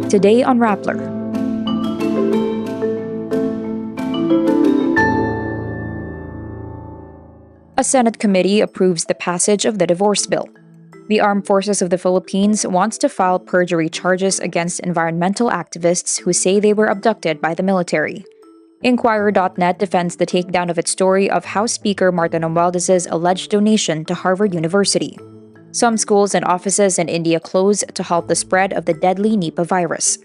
Today on Rappler. A Senate committee approves the passage of the divorce bill. The Armed Forces of the Philippines wants to file perjury charges against environmental activists who say they were abducted by the military. Inquisitornet defends the takedown of its story of House Speaker Marta Romualdez's alleged donation to Harvard University. Some schools and offices in India close to halt the spread of the deadly Nipah virus.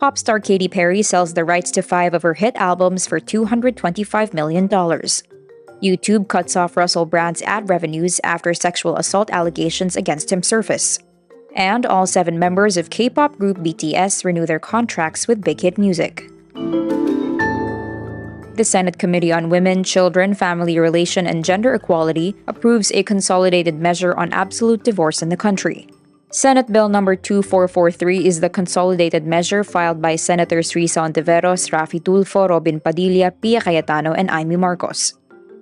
Pop star Katy Perry sells the rights to 5 of her hit albums for $225 million. YouTube cuts off Russell Brand's ad revenues after sexual assault allegations against him surface. And all 7 members of K-pop group BTS renew their contracts with BIGHIT Music. The Senate Committee on Women, Children, Family Relation, and Gender Equality approves a consolidated measure on absolute divorce in the country. Senate Bill No. 2443 is the consolidated measure filed by Senators Risa Ontiveros, Raffy Tulfo, Robin Padilla, Pia Cayetano, and Amy Marcos.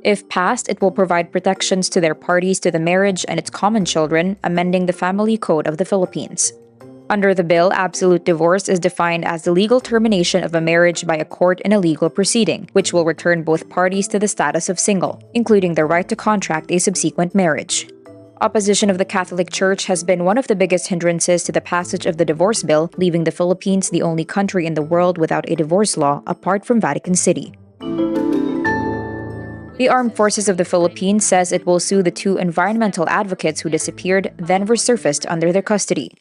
If passed, it will provide protections to their parties to the marriage and its common children, amending the Family Code of the Philippines. Under the bill, absolute divorce is defined as the legal termination of a marriage by a court in a legal proceeding, which will return both parties to the status of single, including the right to contract a subsequent marriage. Opposition of the Catholic Church has been one of the biggest hindrances to the passage of the divorce bill, leaving the Philippines the only country in the world without a divorce law apart from Vatican City. The Armed Forces of the Philippines says it will sue the 2 environmental advocates who disappeared, then resurfaced under their custody.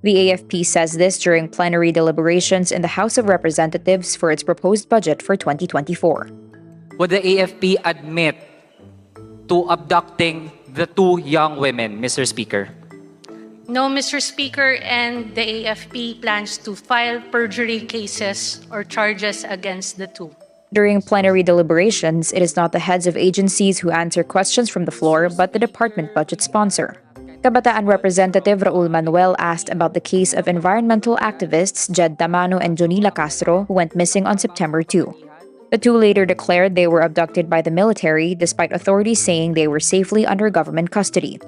The AFP says this during plenary deliberations in the House of Representatives for its proposed budget for 2024. Would the AFP admit to abducting the 2 young women, Mr. Speaker? No, Mr. Speaker, and the AFP plans to file perjury cases or charges against the 2. During plenary deliberations, it is not the heads of agencies who answer questions from the floor, but the department budget sponsor. Kabataan Representative Raul Manuel asked about the case of environmental activists Jed Tamano and Jonila Castro, who went missing on September 2. The 2 later declared they were abducted by the military, despite authorities saying they were safely under government custody.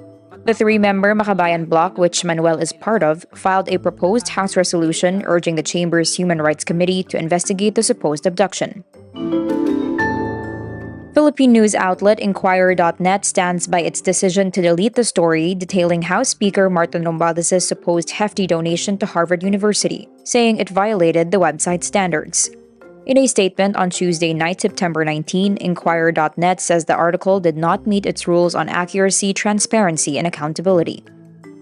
The 3-member Makabayan Bloc, which Manuel is part of, filed a proposed House resolution urging the Chamber's Human Rights Committee to investigate the supposed abduction. Philippine news outlet Inquisitornet stands by its decision to delete the story detailing House Speaker Marta Romualdez's supposed hefty donation to Harvard University, saying it violated the website's standards. In a statement on Tuesday night, September 19, Inquisitornet says the article did not meet its rules on accuracy, transparency, and accountability.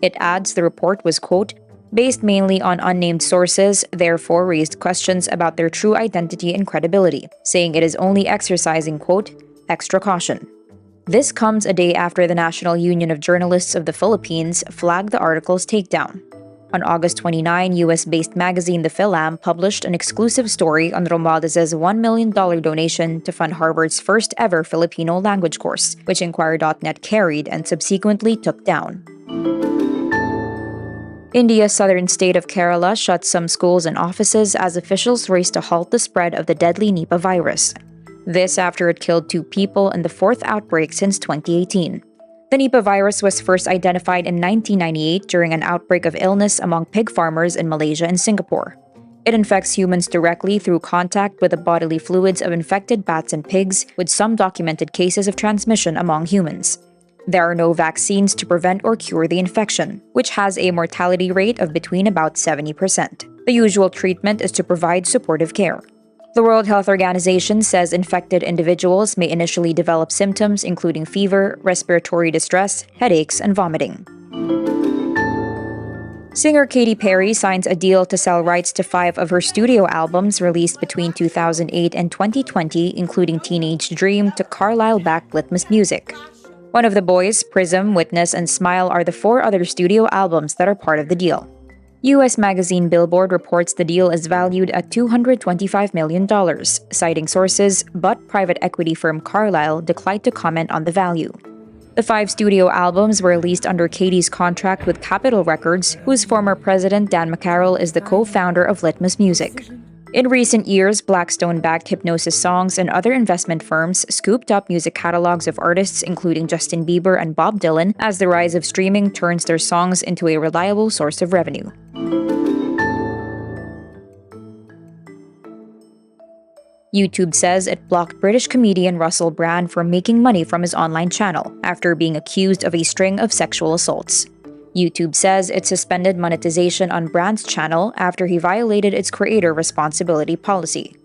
It adds the report was, quote, based mainly on unnamed sources, therefore raised questions about their true identity and credibility, saying it is only exercising, quote, extra caution. This comes a day after the National Union of Journalists of the Philippines flagged the article's takedown. On August 29, US-based magazine The Philam published an exclusive story on Romualdez's $1 million donation to fund Harvard's first-ever Filipino language course, which Inquisitornet carried and subsequently took down. India's southern state of Kerala shut some schools and offices as officials race to halt the spread of the deadly Nipah virus. This after it killed 2 people in the 4th outbreak since 2018. The Nipah virus was first identified in 1998 during an outbreak of illness among pig farmers in Malaysia and Singapore. It infects humans directly through contact with the bodily fluids of infected bats and pigs, with some documented cases of transmission among humans. There are no vaccines to prevent or cure the infection, which has a mortality rate of between about 70%. The usual treatment is to provide supportive care. The World Health Organization says infected individuals may initially develop symptoms including fever, respiratory distress, headaches, and vomiting. Singer Katy Perry signs a deal to sell rights to 5 of her studio albums released between 2008 and 2020, including Teenage Dream, to Carlyle-backed Litmus Music. One of the Boys, Prism, Witness, and Smile are the 4 other studio albums that are part of the deal. U.S. magazine Billboard reports the deal is valued at $225 million, citing sources, but private equity firm Carlyle declined to comment on the value. The 5 studio albums were released under Katy's contract with Capitol Records, whose former president Dan McCarroll is the co-founder of Litmus Music. In recent years, Blackstone-backed Hypnosis Songs and other investment firms scooped up music catalogs of artists including Justin Bieber and Bob Dylan as the rise of streaming turns their songs into a reliable source of revenue. YouTube says it blocked British comedian Russell Brand from making money from his online channel after being accused of a string of sexual assaults. YouTube says it suspended monetization on Brand's channel after he violated its creator responsibility policy.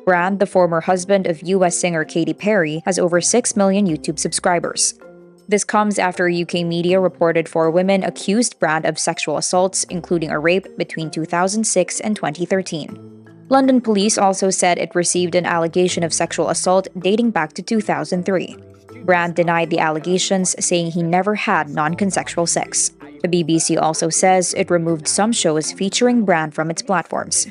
Brand, the former husband of US singer Katy Perry, has over 6 million YouTube subscribers. This comes after UK media reported 4 women accused Brand of sexual assaults, including a rape, between 2006 and 2013. London police also said it received an allegation of sexual assault dating back to 2003. Brand denied the allegations, saying he never had non-consensual sex. The BBC also says it removed some shows featuring Brand from its platforms.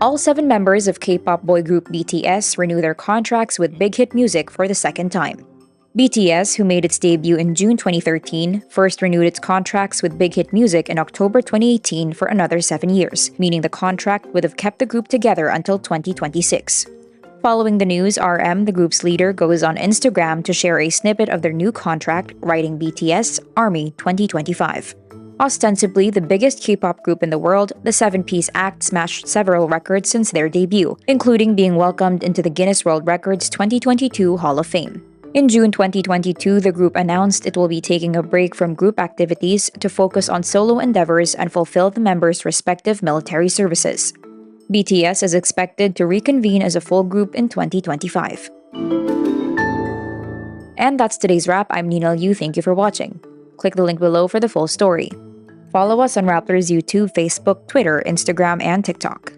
All 7 members of K-pop boy group BTS renew their contracts with Big Hit Music for the second time. BTS, who made its debut in June 2013, first renewed its contracts with Big Hit Music in October 2018 for another 7 years, meaning the contract would have kept the group together until 2026. Following the news, RM, the group's leader, goes on Instagram to share a snippet of their new contract, writing BTS Army 2025. Ostensibly the biggest K-pop group in the world, the 7-piece act smashed several records since their debut, including being welcomed into the Guinness World Records 2022 Hall of Fame. In June 2022, the group announced it will be taking a break from group activities to focus on solo endeavors and fulfill the members' respective military services. BTS is expected to reconvene as a full group in 2025. And that's today's wrap. I'm Nina Liu. Thank you for watching. Click the link below for the full story. Follow us on Rappler's YouTube, Facebook, Twitter, Instagram, and TikTok.